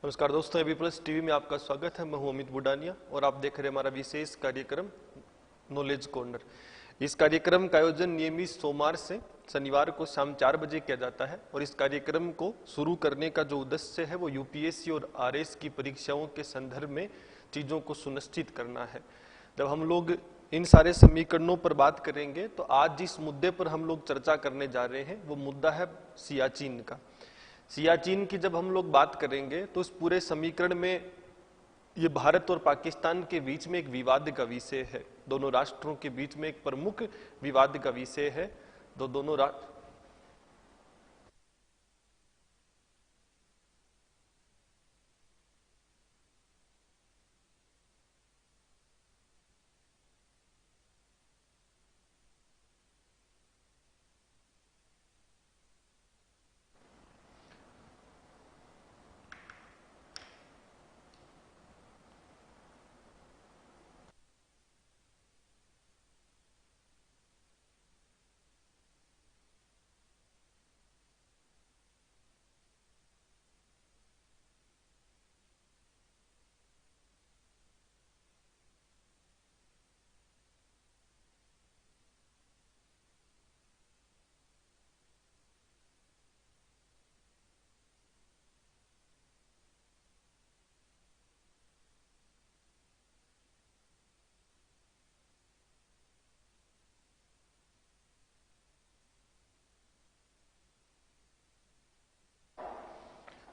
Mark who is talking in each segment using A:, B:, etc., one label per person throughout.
A: नमस्कार दोस्तों, AB plus TV में आपका स्वागत है। मैं हूं अमित बुडानिया और आप देख रहे हैं हमारा विशेष कार्यक्रम नॉलेज कॉर्नर। इस कार्यक्रम का आयोजन नियमित सोमवार से शनिवार को शाम 4 बजे किया जाता है और इस कार्यक्रम को शुरू करने का जो उद्देश्य है वो यूपीएससी और आरएस की परीक्षाओं के संदर्भ में चीजों को सुनिश्चित करना है। जब हम लोग इन सारे समीकरणों पर बात करेंगे तो आज जिस मुद्दे पर हम लोग चर्चा करने जा रहे हैं वो मुद्दा है सियाचिन का। सियाचिन की जब हम लोग बात करेंगे तो इस पूरे समीकरण में ये भारत और पाकिस्तान के बीच में एक विवाद का विषय है, दोनों राष्ट्रों के बीच में एक प्रमुख विवाद का विषय है। दोनों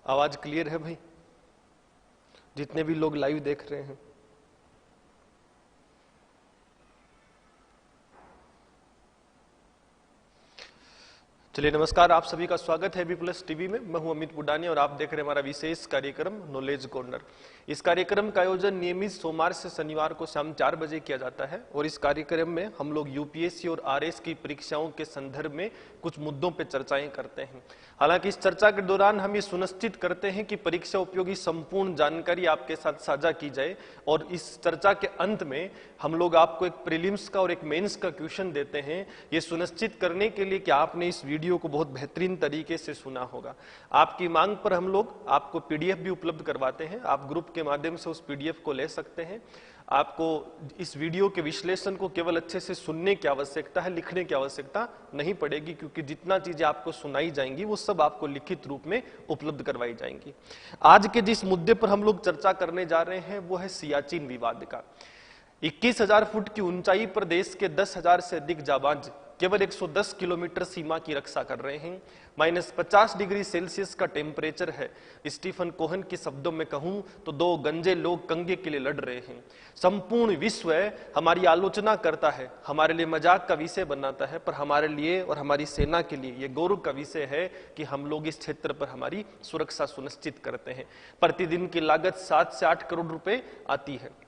A: आवाज क्लियर है भाई? जितने भी लोग लाइव देख रहे हैं, चलिए नमस्कार, आप सभी का स्वागत है एबी प्लस टीवी में। मैं हूं अमित बुडानी और आप देख रहे हैं हमारा विशेष कार्यक्रम नॉलेज कॉर्नर। इस कार्यक्रम का आयोजन नियमित सोमवार से शनिवार को शाम 4 बजे किया जाता है और इस कार्यक्रम में हम लोग यूपीएससी और आरएस की परीक्षाओं के संदर्भ में कुछ मुद्दों पर चर्चाएं करते हैं। हालांकि इस चर्चा के दौरान हम ये सुनिश्चित करते हैं कि परीक्षा उपयोगी संपूर्ण जानकारी आपके साथ साझा की जाए और इस चर्चा के अंत में हम लोग आपको एक प्रीलिम्स का और एक मेंस का क्वेश्चन देते हैं, ये सुनिश्चित करने के लिए कि आपने इस वीडियो को बहुत बेहतरीन तरीके से सुना होगा। आपकी मांग पर हम लोग आपको पीडीएफ भी उपलब्ध करवाते हैं, आप ग्रुप के माध्यम से उस पीडीएफ को ले सकते हैं। आपको इस वीडियो के विश्लेषण को केवल अच्छे से सुनने की आवश्यकता है, लिखने की आवश्यकता नहीं पड़ेगी, क्योंकि जितना चीजें आपको सुनाई जाएंगी वो सब आपको लिखित रूप में उपलब्ध करवाई जाएंगी। आज के जिस मुद्दे पर हम लोग चर्चा करने जा रहे हैं वो है सियाचिन विवाद का। 21,000 फुट की ऊंचाई पर देश के 10,000 से अधिक जाबाज केवल 110 किलोमीटर सीमा की रक्षा कर रहे हैं। -50 डिग्री सेल्सियस का टेम्परेचर है। स्टीफन कोहन के शब्दों में कहूं तो दो गंजे लोग कंगे के लिए लड़ रहे हैं। संपूर्ण विश्व हमारी आलोचना करता है, हमारे लिए मजाक का विषय बनाता है, पर हमारे लिए और हमारी सेना के लिए यह गौरव का विषय है कि हम लोग इस क्षेत्र पर हमारी सुरक्षा सुनिश्चित करते हैं। प्रतिदिन की लागत 7 से 8 करोड़ रुपए आती है।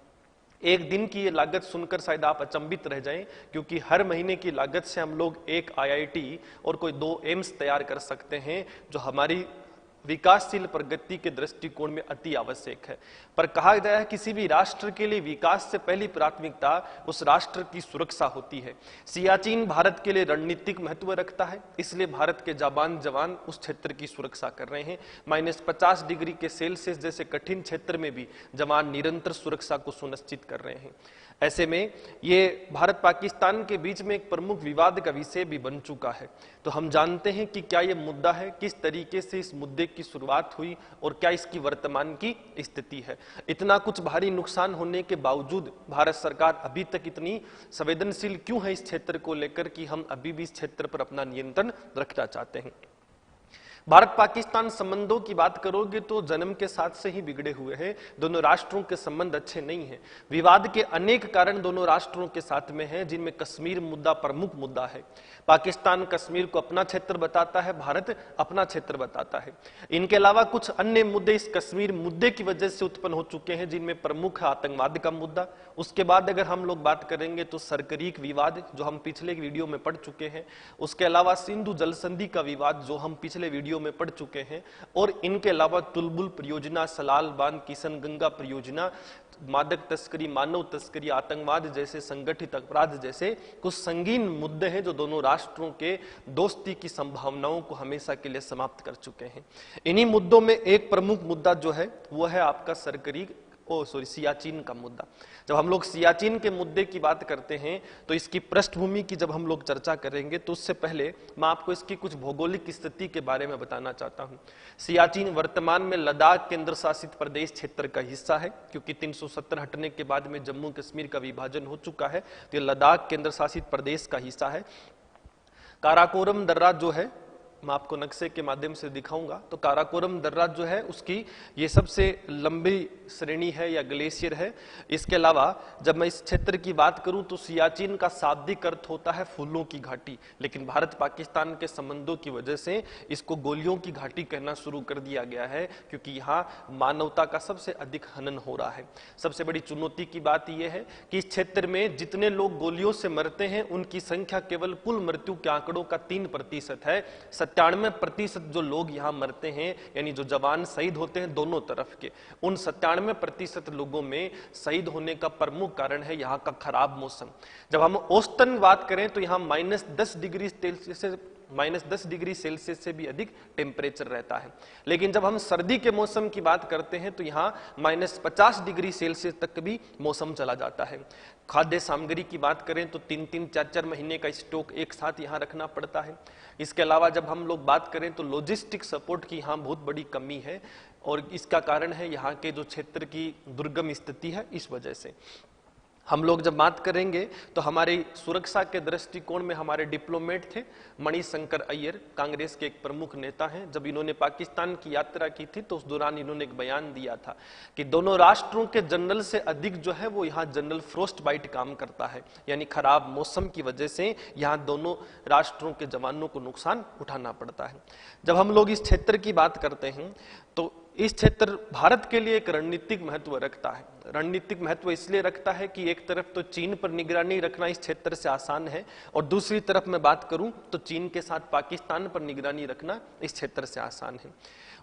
A: एक दिन की ये लागत सुनकर शायद आप अचंभित रह जाएं, क्योंकि हर महीने की लागत से हम लोग एक आईआईटी और कोई 2 एम्स तैयार कर सकते हैं, जो हमारी विकासशील प्रगति के दृष्टिकोण में अति आवश्यक है। पर कहा गया है किसी भी राष्ट्र के लिए विकास से पहली प्राथमिकता उस राष्ट्र की सुरक्षा होती है। सियाचिन भारत के लिए रणनीतिक महत्व रखता है, इसलिए भारत के जाबाज जवान उस क्षेत्र की सुरक्षा कर रहे हैं। -50 डिग्री के सेल्सियस जैसे कठिन क्षेत्र में भी जवान निरंतर सुरक्षा को सुनिश्चित कर रहे हैं। ऐसे में ये भारत पाकिस्तान के बीच में एक प्रमुख विवाद का विषय भी बन चुका है। तो हम जानते हैं कि क्या ये मुद्दा है, किस तरीके से इस मुद्दे की शुरुआत हुई और क्या इसकी वर्तमान की स्थिति है। इतना कुछ भारी नुकसान होने के बावजूद भारत सरकार अभी तक इतनी संवेदनशील क्यों है इस क्षेत्र को लेकर कि हम अभी भी इस क्षेत्र पर अपना नियंत्रण रखना चाहते हैं। भारत पाकिस्तान संबंधों की बात करोगे तो जन्म के साथ से ही बिगड़े हुए हैं। दोनों राष्ट्रों के संबंध अच्छे नहीं हैं। विवाद के अनेक कारण दोनों राष्ट्रों के साथ में हैं, जिनमें कश्मीर मुद्दा प्रमुख मुद्दा है। पाकिस्तान कश्मीर को अपना क्षेत्र बताता है, भारत अपना क्षेत्र बताता है। इनके अलावा कुछ अन्य मुद्दे इस कश्मीर मुद्दे की वजह से उत्पन्न हो चुके हैं, जिनमें प्रमुख है आतंकवाद का मुद्दा। उसके बाद अगर हम लोग बात करेंगे तो सरकरीक विवाद, जो हम पिछले वीडियो में पढ़ चुके हैं। उसके अलावा सिंधु जल संधि का विवाद, जो हम पिछले वीडियो नदियों में पड़ चुके हैं। और इनके अलावा तुलबुल परियोजना, सलाल बांध, किशनगंगा परियोजना, मादक तस्करी, मानव तस्करी, आतंकवाद जैसे संगठित अपराध जैसे कुछ संगीन मुद्दे हैं जो दोनों राष्ट्रों के दोस्ती की संभावनाओं को हमेशा के लिए समाप्त कर चुके हैं। इन्हीं मुद्दों में एक प्रमुख मुद्दा जो है वो है आपका सियाचिन का मुद्दा। जब हम लोग सियाचिन के मुद्दे की बात करते हैं तो इसकी पृष्ठभूमि की जब हम लोग चर्चा करेंगे तो उससे पहले मैं आपको इसकी कुछ भौगोलिक स्थिति के बारे में बताना चाहता हूं। सियाचिन वर्तमान में लद्दाख केंद्र शासित प्रदेश क्षेत्र का हिस्सा है, क्योंकि 370 हटने के बाद में जम्मू कश्मीर का विभाजन हो चुका है, तो ये लद्दाख केंद्र शासित प्रदेश का हिस्सा है। काराकोरम दर्रा जो है, मैं आपको नक्शे के माध्यम से दिखाऊंगा, तो काराकोरम दर्रा जो है उसकी ये सबसे लंबी श्रेणी है या ग्लेशियर है। इसके अलावा जब मैं इस क्षेत्र की बात करूं तो सियाचिन का शाब्दिक अर्थ होता है फूलों की घाटी, लेकिन भारत पाकिस्तान के संबंधों की वजह से इसको गोलियों की घाटी कहना शुरू कर दिया गया है, क्योंकि यहाँ मानवता का सबसे अधिक हनन हो रहा है। सबसे बड़ी चुनौती की बात यह है कि इस क्षेत्र में जितने लोग गोलियों से मरते हैं उनकी संख्या केवल कुल मृत्यु के आंकड़ों का 3% है। 97% जो लोग यहां मरते हैं, यानी जो जवान शहीद होते हैं दोनों तरफ के, उन 97% लोगों में शहीद होने का प्रमुख कारण है यहां का खराब मौसम। जब हम औसतन बात करें तो यहां -10 डिग्री सेल्सियस से भी अधिक टेम्परेचर रहता है, लेकिन जब हम सर्दी के मौसम की बात करते हैं तो यहाँ -50 डिग्री सेल्सियस तक भी मौसम चला जाता है। खाद्य सामग्री की बात करें तो 3-3, 4-4 महीने का स्टॉक एक साथ यहाँ रखना पड़ता है। इसके अलावा जब हम लोग बात करें तो लॉजिस्टिक सपोर्ट की यहाँ बहुत बड़ी कमी है, और इसका कारण है यहाँ के जो क्षेत्र की दुर्गम स्थिति है, इस वजह से। हम लोग जब बात करेंगे तो हमारी सुरक्षा के दृष्टिकोण में हमारे डिप्लोमेट थे मणिशंकर अय्यर, कांग्रेस के एक प्रमुख नेता हैं। जब इन्होंने पाकिस्तान की यात्रा की थी तो उस दौरान इन्होंने एक बयान दिया था कि दोनों राष्ट्रों के जनरल से अधिक जो है वो यहाँ जनरल फ्रोस्ट बाइट काम करता है, यानी खराब मौसम की वजह से यहाँ दोनों राष्ट्रों के जवानों को नुकसान उठाना पड़ता है। जब हम लोग इस क्षेत्र की बात करते हैं तो इस क्षेत्र भारत के लिए एक रणनीतिक महत्व रखता है। रणनीतिक महत्व इसलिए रखता है कि एक तरफ तो चीन पर निगरानी रखना इस क्षेत्र से आसान है, और दूसरी तरफ मैं बात करूं तो चीन के साथ पाकिस्तान पर निगरानी रखना इस क्षेत्र से आसान है।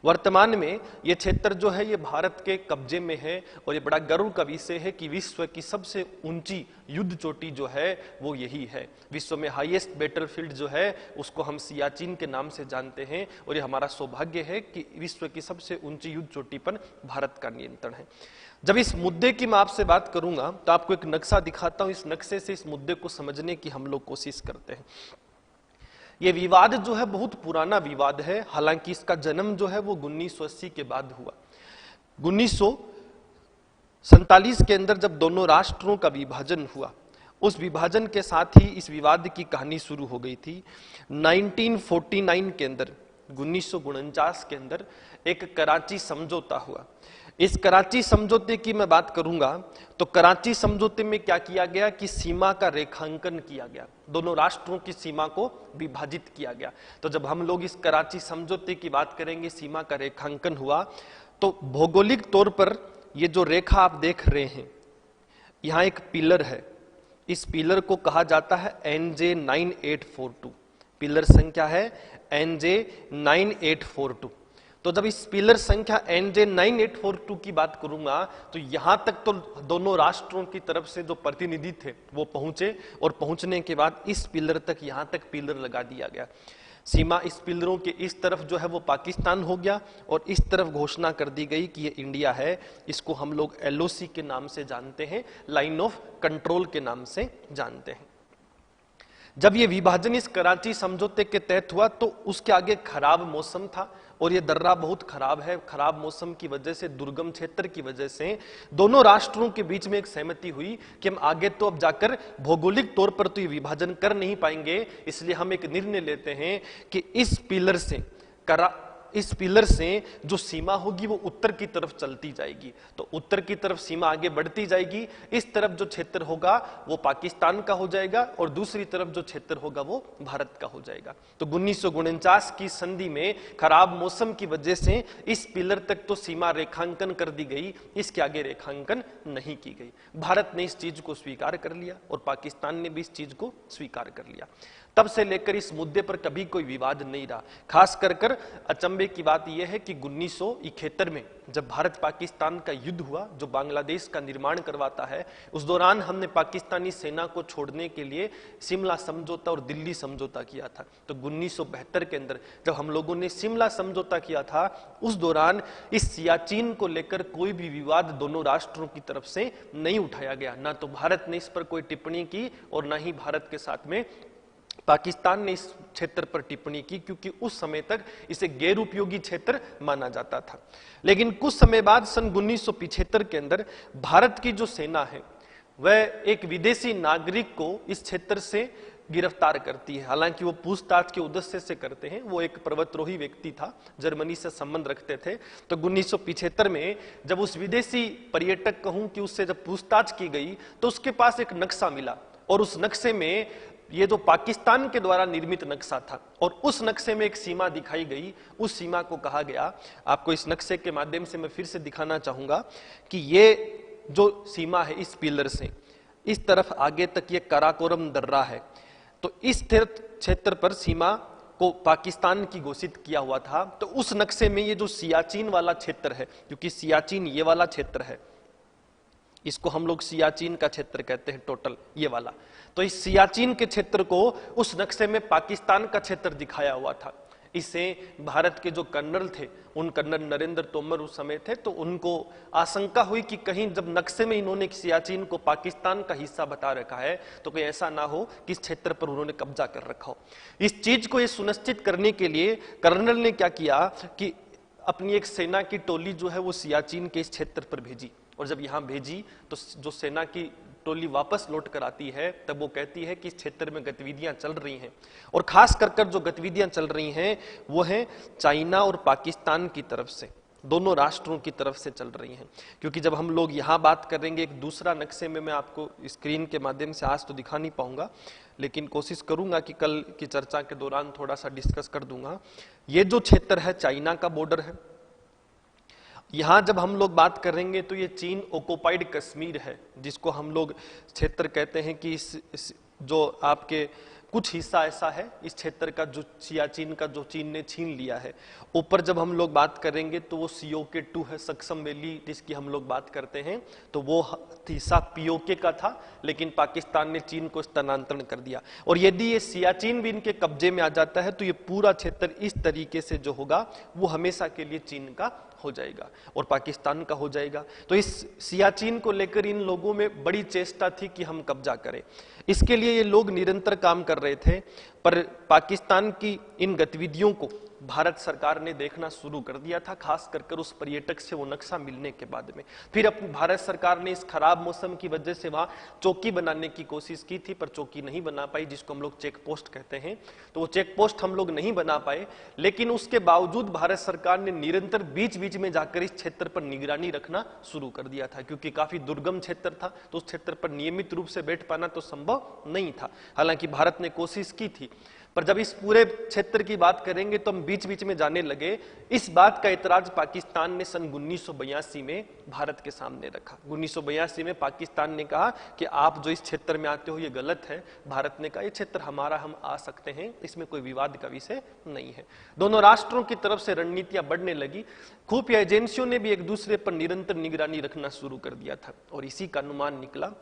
A: वर्तमान में ये क्षेत्र जो है ये भारत के कब्जे में है, और ये बड़ा गर्व का विषय है कि विश्व की सबसे ऊंची युद्ध चोटी जो है वो यही है। विश्व में हाईएस्ट बैटलफील्ड जो है उसको हम सियाचिन के नाम से जानते हैं, और ये हमारा सौभाग्य है कि विश्व की सबसे ऊंची युद्ध चोटी पर भारत का नियंत्रण है। जब इस मुद्दे की मैं आपसे बात करूंगा तो आपको एक नक्शा दिखाता हूं। इस नक्शे से इस मुद्दे को समझने की हम लोग कोशिश करते हैं। ये विवाद जो है बहुत पुराना विवाद है, हालांकि इसका जन्म जो है वो 1980 के बाद हुआ। 1947 के अंदर जब दोनों राष्ट्रों का विभाजन हुआ, उस विभाजन के साथ ही इस विवाद की कहानी शुरू हो गई थी। 1949 के अंदर, 1949 के अंदर एक कराची समझौता हुआ। इस कराची समझौते की मैं बात करूंगा तो कराची समझौते में क्या किया गया कि सीमा का रेखांकन किया गया, दोनों राष्ट्रों की सीमा को विभाजित किया गया। तो जब हम लोग इस कराची समझौते की बात करेंगे, सीमा का रेखांकन हुआ, तो भौगोलिक तौर पर ये जो रेखा आप देख रहे हैं, यहां एक पिलर है, इस पिलर को कहा जाता है NJ 9842। पिलर संख्या है NJ 9842। तो जब इस पिलर संख्या NJ 9842 की बात करूंगा तो यहां तक तो दोनों राष्ट्रों की तरफ से जो प्रतिनिधि थे वो पहुंचे, और पहुंचने के बाद इस पिलर तक, यहां तक पिलर लगा दिया गया। सीमा इस पिलरों के इस तरफ जो है वो पाकिस्तान हो गया, और इस तरफ घोषणा कर दी गई कि ये इंडिया है। इसको हम लोग LOC के नाम से जानते हैं, लाइन ऑफ कंट्रोल के नाम से जानते हैं। जब ये विभाजन इस कराची समझौते के तहत हुआ तो उसके आगे खराब मौसम था, और ये दर्रा बहुत खराब है। खराब मौसम की वजह से, दुर्गम क्षेत्र की वजह से दोनों राष्ट्रों के बीच में एक सहमति हुई कि हम आगे तो अब जाकर भौगोलिक तौर पर तो ये विभाजन कर नहीं पाएंगे, इसलिए हम एक निर्णय लेते हैं कि इस पिलर से जो सीमा होगी वो उत्तर की तरफ चलती जाएगी। तो उत्तर की तरफ सीमा आगे बढ़ती जाएगी, इस तरफ जो क्षेत्र होगा वो पाकिस्तान का हो जाएगा, और दूसरी तरफ जो क्षेत्र होगा वो भारत का हो जाएगा। तो 1949 की संधि में खराब मौसम की वजह से इस पिलर तक तो सीमा रेखांकन कर दी गई, इसके आगे रेखांकन नहीं की गई। भारत ने इस चीज को स्वीकार कर लिया और पाकिस्तान ने भी इस चीज को स्वीकार कर लिया। तब से लेकर इस मुद्दे पर कभी कोई विवाद नहीं रहा। खास कर अचंभे की बात यह है कि 1971 में जब भारत पाकिस्तान का युद्ध हुआ, जो बांग्लादेश का निर्माण करवाता है, उस दौरान हमने पाकिस्तानी सेना को छोड़ने के लिए शिमला समझौता और दिल्ली समझौता किया था। तो 1972 के अंदर जब हम लोगों ने शिमला समझौता किया था, उस दौरान इस सियाचिन को लेकर कोई भी विवाद दोनों राष्ट्रों की तरफ से नहीं उठाया गया। ना तो भारत ने इस पर कोई टिप्पणी की और ना ही भारत के साथ में पाकिस्तान ने इस क्षेत्र पर टिप्पणी की, क्योंकि उस समय तक इसे गैर उपयोगी क्षेत्र माना जाता था। लेकिन कुछ समय बाद सन 1975 के अंदर भारत की जो सेना है वह एक विदेशी नागरिक को इस क्षेत्र से गिरफ्तार करती है। हालांकि वो पूछताछ के उद्देश्य से करते हैं, वो एक पर्वतरोही व्यक्ति था, जर्मनी से संबंध रखते थे। तो 1975 में जब उस विदेशी पर्यटक कहूं कि उससे जब पूछताछ की गई तो उसके पास एक नक्शा मिला, और उस नक्शे में ये जो पाकिस्तान के द्वारा निर्मित नक्शा था, और उस नक्शे में एक सीमा दिखाई गई। उस सीमा को कहा गया, आपको इस नक्शे के माध्यम से मैं फिर से दिखाना चाहूंगा कि ये जो सीमा है, इस पिलर से इस तरफ आगे तक ये काराकोरम दर्रा है। तो इस क्षेत्र पर सीमा को पाकिस्तान की घोषित किया हुआ था। तो उस नक्शे में ये जो सियाचिन वाला क्षेत्र है, क्योंकि सियाचिन ये वाला क्षेत्र है, इसको हम लोग सियाचिन का क्षेत्र कहते हैं टोटल, ये वाला। तो इस सियाचिन के क्षेत्र को उस नक्शे में पाकिस्तान का क्षेत्र दिखाया हुआ था। इससे भारत के जो कर्नल थे, उन कर्नल नरेंद्र तोमर उस समय थे, तो उनको आशंका हुई कि कहीं जब नक्शे में इन्होंने सियाचिन को पाकिस्तान का हिस्सा बता रखा है तो कोई ऐसा ना हो कि इस क्षेत्र पर उन्होंने कब्जा कर रखा हो। इस चीज को ये सुनिश्चित करने के लिए कर्नल ने क्या किया कि अपनी एक सेना की टोली जो है वो सियाचिन के इस क्षेत्र पर भेजी, और जब यहां भेजी तो जो सेना की टोली वापस लौट कर आती है तब वो कहती है कि इस क्षेत्र में गतिविधियां चल रही हैं, और खास कर जो गतिविधियां चल रही हैं वो है चाइना और पाकिस्तान की तरफ से, दोनों राष्ट्रों की तरफ से चल रही हैं। क्योंकि जब हम लोग यहां बात करेंगे एक दूसरा नक्शे में, मैं आपको स्क्रीन के माध्यम से आज तो दिखा नहीं पाऊंगा, लेकिन कोशिश करूंगा कि कल की चर्चा के दौरान थोड़ा सा डिस्कस कर दूंगा। ये जो क्षेत्र है चाइना का बॉर्डर है। यहां जब हम लोग बात करेंगे तो ये चीन ऑक्युपाइड कश्मीर है, जिसको हम लोग क्षेत्र कहते हैं कि इस जो आपके कुछ हिस्सा ऐसा है इस क्षेत्र का जो सियाचिन का, जो चीन ने छीन लिया है। ऊपर जब हम लोग बात करेंगे तो वो सीओके 2 है, सक्सम वैली जिसकी हम लोग बात करते हैं, तो वो हिस्सा पीओके का था, लेकिन पाकिस्तान ने चीन को स्थानांतरण कर दिया। और यदि ये सियाचिन भी इनके कब्जे में आ जाता है तो ये पूरा क्षेत्र इस तरीके से जो होगा वो हमेशा के लिए चीन का हो जाएगा और पाकिस्तान का हो जाएगा। तो इस सियाचिन को लेकर इन लोगों में बड़ी चेष्टा थी कि हम कब्जा करें। इसके लिए ये लोग निरंतर काम कर रहे थे, पर पाकिस्तान की इन गतिविधियों को भारत सरकार ने देखना शुरू कर दिया था, खास कर उस पर्यटक से वो नक्शा मिलने के बाद में। फिर अपनी भारत सरकार ने इस खराब मौसम की वजह से वहां चौकी बनाने की कोशिश की थी, पर चौकी नहीं बना पाई, जिसको हम लोग चेक पोस्ट कहते हैं। तो वो चेक पोस्ट हम लोग नहीं बना पाए, लेकिन उसके बावजूद भारत सरकार ने निरंतर बीच बीच में जाकर इस क्षेत्र पर निगरानी रखना शुरू कर दिया था, क्योंकि काफी दुर्गम क्षेत्र था, तो उस क्षेत्र पर नियमित रूप से बैठ पाना तो संभव नहीं था। हालांकि भारत ने कोशिश की थी, पर जब इस पूरे क्षेत्र की बात करेंगे तो हम बीच बीच में जाने लगे। इस बात का ऐतराज पाकिस्तान ने सन 1982 में भारत के सामने रखा। 1982 में पाकिस्तान ने कहा कि आप जो इस क्षेत्र में आते हो ये गलत है। भारत ने कहा ये क्षेत्र हमारा, हम आ सकते हैं, इसमें कोई विवाद का विषय नहीं है। दोनों राष्ट्रों की तरफ से रणनीतियां बढ़ने लगी। खुफिया एजेंसियों ने भी एक दूसरे पर निरंतर निगरानी रखना शुरू कर दिया था, और इसी का अनुमान निकला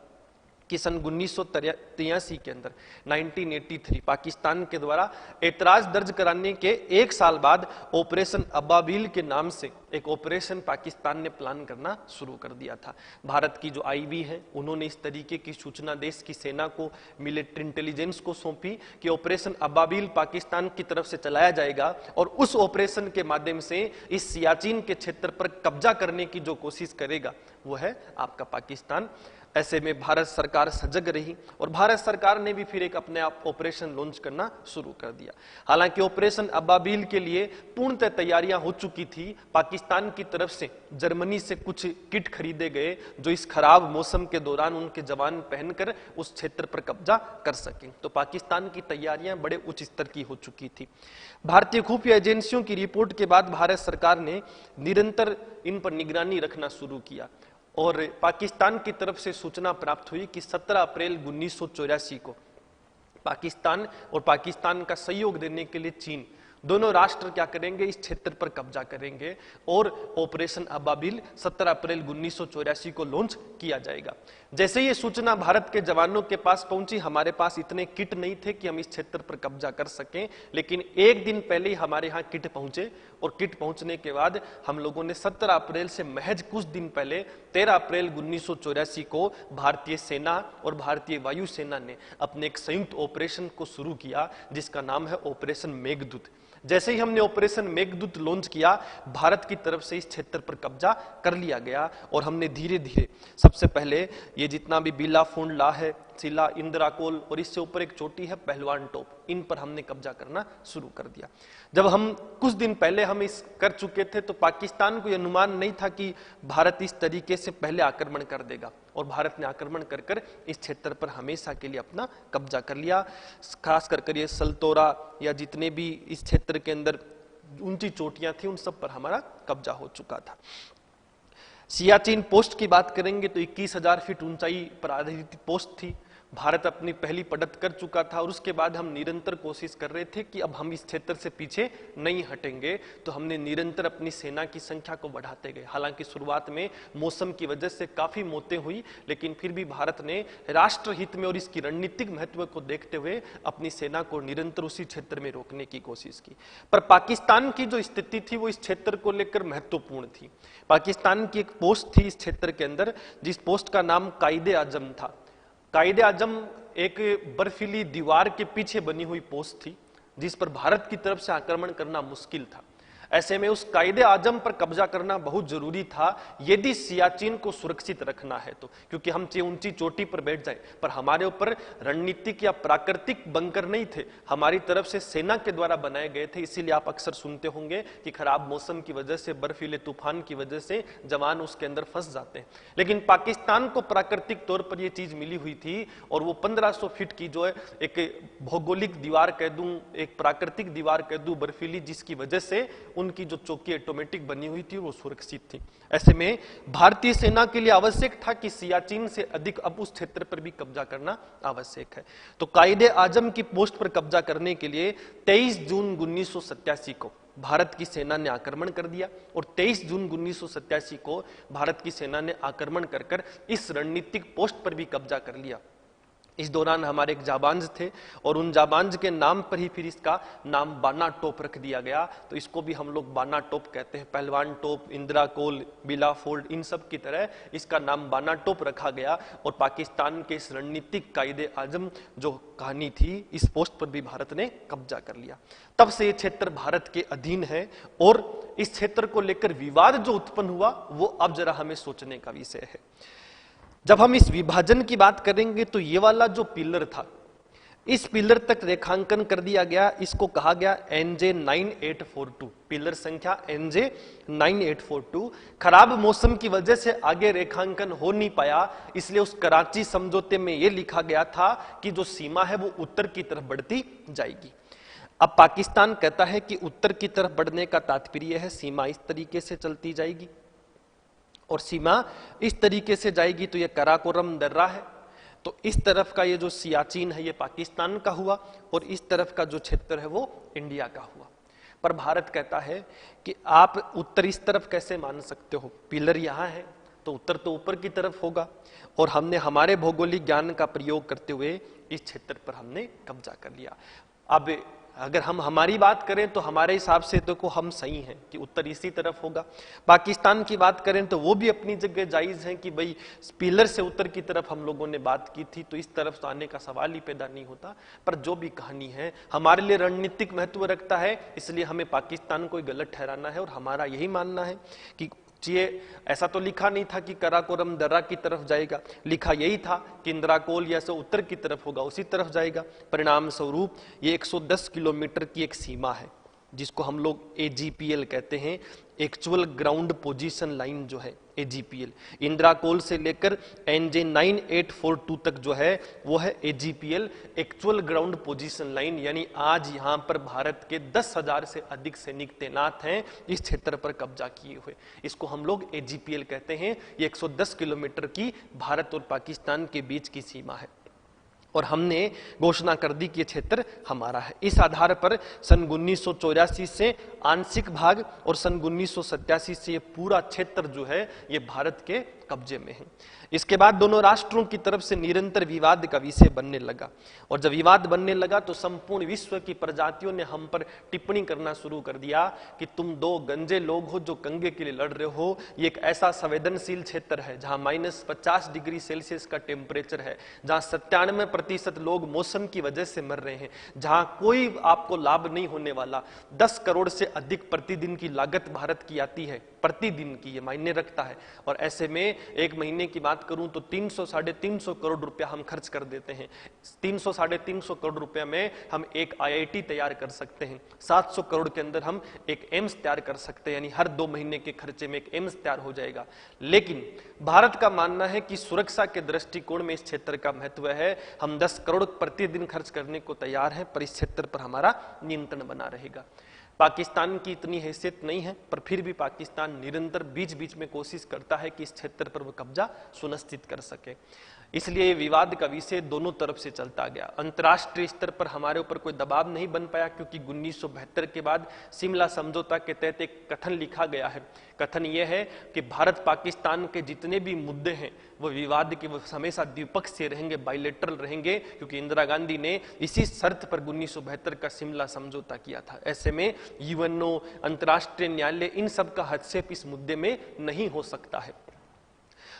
A: कि सन 1983 के अंदर 1983 पाकिस्तान के द्वारा ऐतराज दर्ज कराने के एक साल बाद ऑपरेशन अबाबिल के नाम से एक ऑपरेशन पाकिस्तान ने प्लान करना शुरू कर दिया था। भारत की जो आईबी है उन्होंने इस तरीके की सूचना देश की सेना को, मिलिट्री इंटेलिजेंस को सौंपी कि ऑपरेशन अबाबिल पाकिस्तान की तरफ से चलाया जाएगा, और उस ऑपरेशन के माध्यम से इस सियाचिन के क्षेत्र पर कब्जा करने की जो कोशिश करेगा वो है आपका पाकिस्तान। ऐसे में भारत सरकार सजग रही, और भारत सरकार ने भी फिर एक अपने आप ऑपरेशन लॉन्च करना शुरू कर दिया। हालांकि ऑपरेशन अबाबिल के लिए पूर्णतः तैयारियां हो चुकी थी। पाकिस्तान की तरफ से जर्मनी से कुछ किट खरीदे गए जो इस खराब मौसम के दौरान उनके जवान पहनकर उस क्षेत्र पर कब्जा कर सकें। तो पाकिस्तान की तैयारियां बड़े उच्च स्तर की हो चुकी थी। भारतीय खुफिया एजेंसियों की रिपोर्ट के बाद भारत सरकार ने निरंतर इन पर निगरानी रखना शुरू किया, और पाकिस्तान की तरफ से सूचना प्राप्त हुई कि 17 अप्रैल 1984 को पाकिस्तान और पाकिस्तान का सहयोग देने के लिए चीन, दोनों राष्ट्र क्या करेंगे, इस क्षेत्र पर कब्जा करेंगे और ऑपरेशन अबाबिल 17 अप्रैल 1984 को लॉन्च किया जाएगा। जैसे ये सूचना भारत के जवानों के पास पहुंची, हमारे पास इतने किट नहीं थे कि हम इस क्षेत्र पर कब्जा कर सकें, लेकिन एक दिन पहले ही हमारे यहाँ किट पहुंचे और किट पहुंचने के बाद हम लोगों ने 17 अप्रैल से महज कुछ दिन पहले 13 अप्रैल 1984 को भारतीय सेना और भारतीय वायुसेना ने अपने एक संयुक्त ऑपरेशन को शुरू किया जिसका नाम है ऑपरेशन मेघदूत। जैसे ही हमने ऑपरेशन मेघदूत लॉन्च किया, भारत की तरफ से इस क्षेत्र पर कब्जा कर लिया गया और हमने धीरे धीरे सबसे पहले ये जितना भी बिलाफुंडला है, सिला, इंद्राकोल और इससे ऊपर एक चोटी है पहलवान टॉप, इन पर हमने कब्जा करना शुरू कर दिया। जब हम कुछ दिन पहले हम इस कर चुके थे तो पाकिस्तान को यह अनुमान नहीं था कि भारत इस तरीके से पहले आक्रमण कर देगा और भारत ने आक्रमण कर कर इस क्षेत्र पर हमेशा के लिए अपना कब्जा कर लिया। खास कर ये सल्तोरा या जितने भी इस क्षेत्र के अंदर ऊंची चोटियां थी उन सब पर हमारा कब्जा हो चुका था। सियाचिन पोस्ट की बात करेंगे तो 21,000 फीट ऊंचाई पर आधारित पोस्ट थी। भारत अपनी पहली पड़त कर चुका था और उसके बाद हम निरंतर कोशिश कर रहे थे कि अब हम इस क्षेत्र से पीछे नहीं हटेंगे, तो हमने निरंतर अपनी सेना की संख्या को बढ़ाते गए। हालांकि शुरुआत में मौसम की वजह से काफी मौतें हुई, लेकिन फिर भी भारत ने राष्ट्रहित में और इसकी रणनीतिक महत्व को देखते हुए अपनी सेना को निरंतर उसी क्षेत्र में रोकने की कोशिश की। पर पाकिस्तान की जो स्थिति थी वो इस क्षेत्र को लेकर महत्वपूर्ण थी। पाकिस्तान की एक पोस्ट थी इस क्षेत्र के अंदर, जिस पोस्ट का नाम कायदे आजम था। कायदे आजम एक बर्फीली दीवार के पीछे बनी हुई पोस्ट थी जिस पर भारत की तरफ से आक्रमण करना मुश्किल था। ऐसे में उस कायदे आजम पर कब्जा करना बहुत जरूरी था यदि सियाचिन को सुरक्षित रखना है तो, क्योंकि हम ऊंची चोटी पर बैठ जाए पर हमारे ऊपर रणनीतिक या प्राकृतिक बंकर नहीं थे, हमारी तरफ से सेना के द्वारा बनाए गए थे। इसीलिए आप अक्सर सुनते होंगे कि खराब मौसम की वजह से, बर्फीले तूफान की वजह से जवान उसके अंदर फंस जाते हैं। लेकिन पाकिस्तान को प्राकृतिक तौर पर यह चीज मिली हुई थी और वो 1500 फीट की जो है एक भौगोलिक दीवार कह दूं, एक प्राकृतिक दीवार कह दूं बर्फीली, जिसकी वजह से उनकी जो चौकी ऑटोमेटिक बनी हुई थी वो सुरक्षित थी। ऐसे में भारतीय सेना के लिए आवश्यक था कि सियाचिन से अधिक अब उस क्षेत्र पर भी कब्जा करना आवश्यक है। तो कायदे आजम की पोस्ट पर कब्जा करने के लिए 23 जून 1987 को भारत की सेना ने आक्रमण कर दिया और 23 जून 1987 को भारत की सेना ने आक्रमण कर इस रणनीतिक पोस्ट पर भी कब्जा कर लिया। इस दौरान हमारे एक जाबांज थे और उन जाबांज के नाम पर ही फिर इसका नाम बाना टोप रख दिया गया। तो इसको भी हम लोग बाना टोप कहते हैं। पहलवान टोप, इंदिराकोल, बिलाफोल्ड, इन सब की तरह इसका नाम बाना टोप रखा गया और पाकिस्तान के इस रणनीतिक कायदे आजम जो कहानी थी, इस पोस्ट पर भी भारत ने कब्जा कर लिया। तब से ये क्षेत्र भारत के अधीन है और इस क्षेत्र को लेकर विवाद जो उत्पन्न हुआ वो अब जरा हमें सोचने का विषय है। जब हम इस विभाजन की बात करेंगे तो ये वाला जो पिलर था, इस पिलर तक रेखांकन कर दिया गया, इसको कहा गया NJ 9842, पिलर संख्या NJ 9842। खराब मौसम की वजह से आगे रेखांकन हो नहीं पाया, इसलिए उस कराची समझौते में यह लिखा गया था कि जो सीमा है वो उत्तर की तरफ बढ़ती जाएगी। अब पाकिस्तान कहता है कि उत्तर की तरफ बढ़ने का तात्पर्य है सीमा इस तरीके से चलती जाएगी और सीमा इस तरीके से जाएगी तो ये कराकोरम दर्रा है, तो इस तरफ का ये जो सियाचिन है ये पाकिस्तान का हुआ और इस तरफ का जो क्षेत्र है वो इंडिया का हुआ। पर भारत कहता है कि आप उत्तर इस तरफ कैसे मान सकते हो, पिलर यहां है तो उत्तर तो ऊपर की तरफ होगा। और हमने हमारे भौगोलिक ज्ञान का प्रयोग करते हुए इस क्षेत्र पर हमने कब्जा कर लिया। अब अगर हम हमारी बात करें तो हमारे हिसाब से देखो हम सही हैं कि उत्तर इसी तरफ होगा। पाकिस्तान की बात करें तो वो भी अपनी जगह जायज है कि भाई पिलर से उत्तर की तरफ हम लोगों ने बात की थी तो इस तरफ तो आने का सवाल ही पैदा नहीं होता। पर जो भी कहानी है हमारे लिए रणनीतिक महत्व रखता है, इसलिए हमें पाकिस्तान को गलत ठहराना है और हमारा यही मानना है कि ये ऐसा तो लिखा नहीं था कि कराकोरम दर्रा की तरफ जाएगा, लिखा यही था कि इंदिराकोल या से उत्तर की तरफ होगा उसी तरफ जाएगा। परिणाम स्वरूप ये 110 किलोमीटर की एक सीमा है जिसको हम लोग AGPL कहते हैं, एक्चुअल ग्राउंड पोजीशन लाइन जो है AGPL। इंदिराकोल से लेकर NJ 9842 तक जो है वो है AGPL, actual ground position line. यानी आज यहां पर भारत के 10,000 से अधिक सैनिक तैनात हैं इस क्षेत्र पर कब्जा किए हुए, इसको हम लोग AGPL कहते हैं। ये 110 किलोमीटर की भारत और पाकिस्तान के बीच की सीमा है। और हमने घोषणा कर दी कि ये क्षेत्र हमारा है। इस आधार पर सन 1984 से आंशिक भाग और सन 1987 से ये पूरा क्षेत्र जो है ये भारत के कब्जे में है। इसके बाद दोनों राष्ट्रों की तरफ से निरंतर विवाद का विषय बनने लगा, और जब विवाद बनने लगा तो संपूर्ण विश्व की प्रजातियों ने हम पर टिप्पणी करना शुरू कर दिया कि तुम दो गंजे लोग हो जो कंगे के लिए लड़ रहे हो। ये एक ऐसा संवेदनशील क्षेत्र है जहां -50 डिग्री सेल्सियस का टेम्परेचर है, जहां 97% लोग मौसम की वजह से मर रहे हैं, जहां कोई आपको लाभ नहीं होने वाला। 10 करोड़ से अधिक प्रतिदिन की लागत भारत की आती है, प्रतिदिन की, ये मायने रखता है। और ऐसे में एक महीने की बात करूं तो 300-350 करोड़ रुपया हम खर्च कर देते हैं। 300-350 करोड़ रुपया में हम एक IIT तैयार कर सकते हैं। 700 करोड़ के अंदर हम एक एम्स तैयार कर सकते हैं, यानी हर 2 महीने के खर्चे में एक एम्स तैयार हो जाएगा। लेकिन भारत का मानना है कि सुरक्षा के दृष्टिकोण में इस क्षेत्र का महत्व है। हम 10 करोड़ प्रतिदिन खर्च करने को तैयार हैं, पर इस क्षेत्र पर हमारा नियंत्रण बना रहेगा। पाकिस्तान की इतनी हैसियत नहीं है, पर फिर भी पाकिस्तान निरंतर बीच बीच में कोशिश करता है कि इस क्षेत्र पर वो कब्जा सुनिश्चित कर सके। इसलिए विवाद का विषय दोनों तरफ से चलता गया। अंतर्राष्ट्रीय स्तर पर हमारे ऊपर कोई दबाव नहीं बन पाया, क्योंकि 1972 के बाद शिमला समझौता के तहत एक कथन लिखा गया है। कथन यह है कि भारत पाकिस्तान के जितने भी मुद्दे हैं वो विवाद के, वो हमेशा द्विपक्षीय रहेंगे, बाइलेटरल रहेंगे, क्योंकि इंदिरा गांधी ने इसी शर्त पर 1972 का शिमला समझौता किया था। ऐसे में यूएनओ, अंतर्राष्ट्रीय न्यायालय, इन सब का हस्तक्षेप इस मुद्दे में नहीं हो सकता है।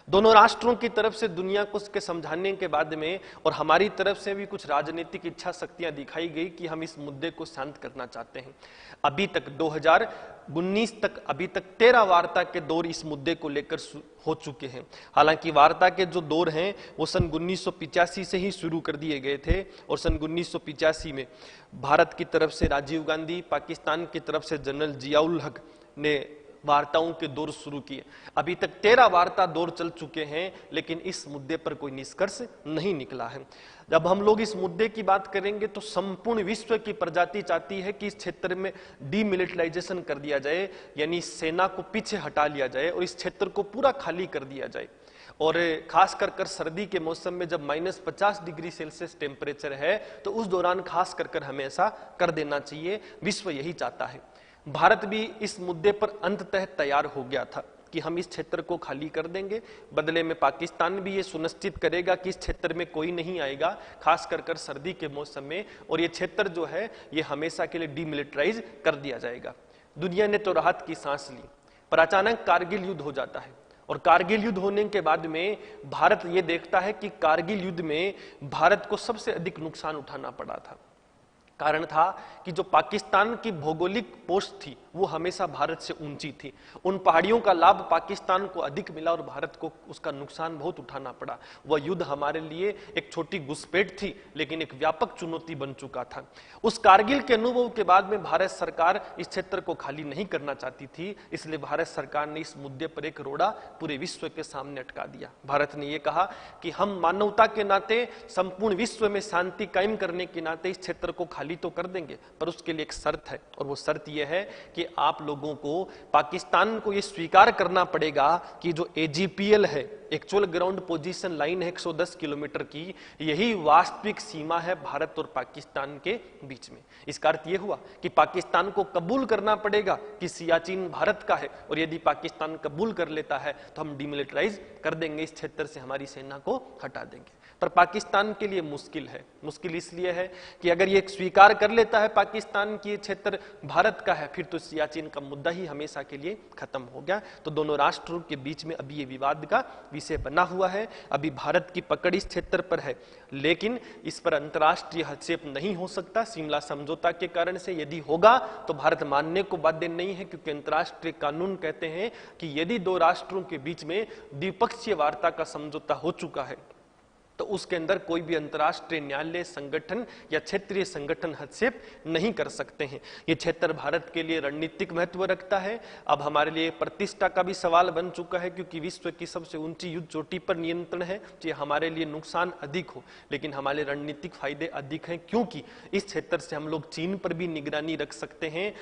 A: दोनों राष्ट्रों की तरफ से दुनिया को उसके समझाने के बाद में और हमारी तरफ से भी कुछ राजनीतिक इच्छा शक्तियां दिखाई गई कि हम इस मुद्दे को शांत करना चाहते हैं। अभी तक 2019 तक अभी तक 13 वार्ता के दौर इस मुद्दे को लेकर हो चुके हैं। हालांकि वार्ता के जो दौर हैं वो सन 1985 से ही शुरू कर दिए गए थे, और सन 1985 में भारत की तरफ से राजीव गांधी, पाकिस्तान की तरफ से जनरल जियाउल हक ने वार्ताओं के दौर शुरू किए। अभी तक 13 वार्ता दौर चल चुके हैं, लेकिन इस मुद्दे पर कोई निष्कर्ष नहीं निकला है। जब हम लोग इस मुद्दे की बात करेंगे तो संपूर्ण विश्व की प्रजाति चाहती है कि इस क्षेत्र में डीमिलिटराइजेशन कर दिया जाए, यानी सेना को पीछे हटा लिया जाए और इस क्षेत्र को पूरा खाली कर दिया जाए। और खास कर सर्दी के मौसम में जब -50 डिग्री सेल्सियस टेम्परेचर है तो उस दौरान खास कर हमें ऐसा कर देना चाहिए। विश्व यही चाहता है। भारत भी इस मुद्दे पर अंततः तैयार हो गया था कि हम इस क्षेत्र को खाली कर देंगे। बदले में पाकिस्तान भी ये सुनिश्चित करेगा कि इस क्षेत्र में कोई नहीं आएगा, खास कर सर्दी के मौसम में, और ये क्षेत्र जो है ये हमेशा के लिए डीमिलिटराइज कर दिया जाएगा। दुनिया ने तो राहत की सांस ली, पर अचानक कारगिल युद्ध हो जाता है, और कारगिल युद्ध होने के बाद में भारत ये देखता है कि कारगिल युद्ध में भारत को सबसे अधिक नुकसान उठाना पड़ा था। कारण था कि जो पाकिस्तान की भौगोलिक पोस्ट थी वो हमेशा भारत से ऊंची थी। उन पहाड़ियों का लाभ पाकिस्तान को अधिक मिला और भारत को उसका नुकसान बहुत उठाना पड़ा। वह युद्ध हमारे लिए एक छोटी घुसपैठ थी, लेकिन एक व्यापक चुनौती बन चुका था। उस कारगिल के अनुभव के बाद में भारत सरकार इस क्षेत्र को खाली नहीं करना चाहती थी, इसलिए भारत सरकार ने इस मुद्दे पर एक रोड़ा पूरे विश्व के सामने अटका दिया। भारत ने यह कहा कि हम मानवता के नाते, संपूर्ण विश्व में शांति कायम करने के नाते इस क्षेत्र को खाली तो कर देंगे, पर उसके लिए एक शर्त है, और वो शर्त यह है कि आप लोगों को, पाकिस्तान को यह स्वीकार करना पड़ेगा कि जो AGPL है, एक्चुअल ग्राउंड पोजीशन लाइन है 110 किलोमीटर की, यही वास्तविक सीमा है भारत और पाकिस्तान के बीच में। इसका अर्थ यह हुआ कि पाकिस्तान को कबूल करना पड़ेगा कि सियाचिन भारत का है, और यदि पाकिस्तान कबूल कर लेता है तो हम डिमिलिटराइज कर देंगे, इस क्षेत्र से हमारी सेना को हटा देंगे। पर पाकिस्तान के लिए मुश्किल है। मुश्किल इसलिए है कि अगर ये स्वीकार कर लेता है पाकिस्तान की ये क्षेत्र भारत का है, फिर तो सियाचिन का मुद्दा ही हमेशा के लिए खत्म हो गया। तो दोनों राष्ट्रों के बीच में अभी ये विवाद का विषय बना हुआ है। अभी भारत की पकड़ इस क्षेत्र पर है, लेकिन इस पर अंतर्राष्ट्रीय हस्तक्षेप नहीं हो सकता शिमला समझौता के कारण से। यदि होगा तो भारत मानने को बाध्य नहीं है, क्योंकि अंतर्राष्ट्रीय कानून कहते हैं कि यदि दो राष्ट्रों के बीच में द्विपक्षीय वार्ता का समझौता हो चुका है तो उसके अंदर कोई भी अंतर्राष्ट्रीय न्यायालय, संगठन या क्षेत्रीय संगठन हस्तक्षेप नहीं कर सकते हैं। ये क्षेत्र भारत के लिए रणनीतिक महत्व रखता है। अब हमारे लिए प्रतिष्ठा का भी सवाल बन चुका है, क्योंकि विश्व की सबसे ऊंची युद्ध चोटी पर नियंत्रण है। ये हमारे लिए नुकसान अधिक हो, लेकिन हमारे रणनीतिक फायदे अधिक हैं, क्योंकि इस क्षेत्र से हम लोग चीन पर भी निगरानी रख सकते हैं,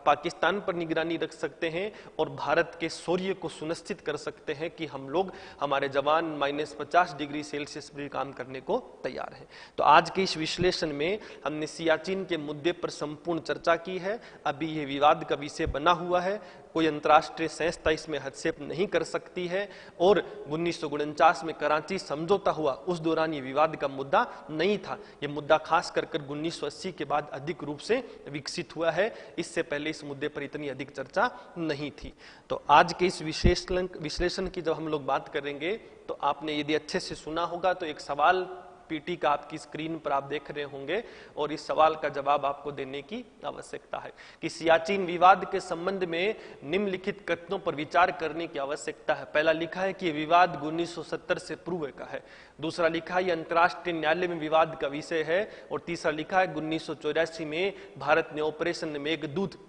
A: पाकिस्तान पर निगरानी रख सकते हैं, और भारत के शौर्य को सुनिश्चित कर सकते हैं कि हम लोग, हमारे जवान -50 डिग्री सेल्सियस इस पर काम करने को तैयार है। तो आज के इस विश्लेषण में हमने सियाचिन के मुद्दे पर संपूर्ण चर्चा की है। अभी यह विवाद का विषय बना हुआ है, कोई अंतर्राष्ट्रीय संस्था इसमें हस्तक्षेप नहीं कर सकती है और 1949 में कराची समझौता हुआ उस दौरान ये विवाद का मुद्दा नहीं था। ये मुद्दा खास कर 1980 के बाद अधिक रूप से विकसित हुआ है, इससे पहले इस मुद्दे पर इतनी अधिक चर्चा नहीं थी। तो आज के इस विश्लेषण की जब हम लोग बात करेंगे तो आपने यदि अच्छे से सुना होगा तो एक सवाल पीटी का आपकी स्क्रीन पर आप देख रहे होंगे और इस सवाल का जवाब आपको देने की आवश्यकता है कि सियाचिन विवाद के संबंध में निम्नलिखित कथनों पर विचार करने की आवश्यकता है। पहला लिखा है कि विवाद 1970 से पूर्व का है, दूसरा लिखा है अंतर्राष्ट्रीय न्यायालय में विवाद का विषय है और तीसरा लिखा है 1984 में भारत ने ऑपरेशन मेघदूत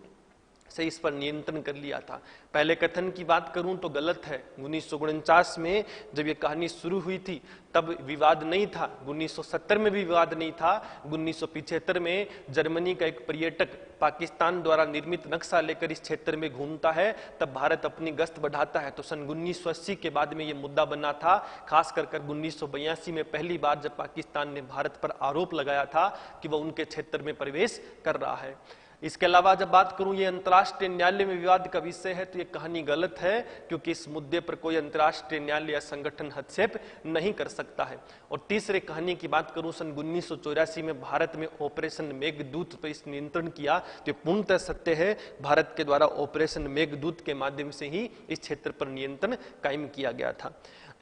A: से इस पर नियंत्रण कर लिया था। पहले कथन की बात करूं तो गलत है। 1949 में जब ये कहानी शुरू हुई थी तब विवाद नहीं था, 1970 में भी विवाद नहीं था। 1975 में जर्मनी का एक पर्यटक पाकिस्तान द्वारा निर्मित नक्शा लेकर इस क्षेत्र में घूमता है, तब भारत अपनी गश्त बढ़ाता है। तो सन 1980 के बाद में ये मुद्दा बना था, खास कर 1982 में पहली बार जब पाकिस्तान ने भारत पर आरोप लगाया था कि वह उनके क्षेत्र में प्रवेश कर रहा है। इसके अलावा जब बात करूं ये अंतर्राष्ट्रीय न्यायालय में विवाद का विषय है तो ये कहानी गलत है, क्योंकि इस मुद्दे पर कोई अंतर्राष्ट्रीय न्यायालय या संगठन हस्तक्षेप नहीं कर सकता है। और तीसरे कहानी की बात करूं सन 1984 में भारत में ऑपरेशन मेघदूत पर इस नियंत्रण किया तो पूर्णतः सत्य है। भारत के द्वारा ऑपरेशन मेघदूत के माध्यम से ही इस क्षेत्र पर नियंत्रण कायम किया गया था।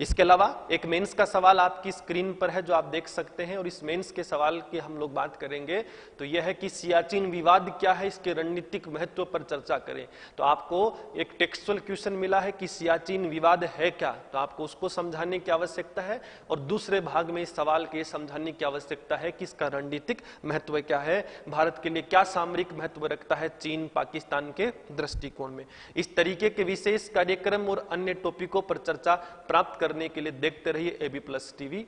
A: इसके अलावा एक मेंस का सवाल आपकी स्क्रीन पर है जो आप देख सकते हैं और इस मेंस के सवाल की हम लोग बात करेंगे तो यह है कि सियाचिन विवाद क्या है, इसके रणनीतिक महत्व पर चर्चा करें। तो आपको एक टेक्सुअल क्वेश्चन मिला है कि सियाचिन विवाद है क्या, तो आपको उसको समझाने की आवश्यकता है और दूसरे भाग में इस सवाल के समझाने की आवश्यकता है कि इसका रणनीतिक महत्व क्या है, भारत के लिए क्या सामरिक महत्व रखता है चीन पाकिस्तान के दृष्टिकोण में। इस तरीके के विशेष कार्यक्रम और अन्य टॉपिकों पर चर्चा प्राप्त करने के लिए देखते रहिए AB+ TV।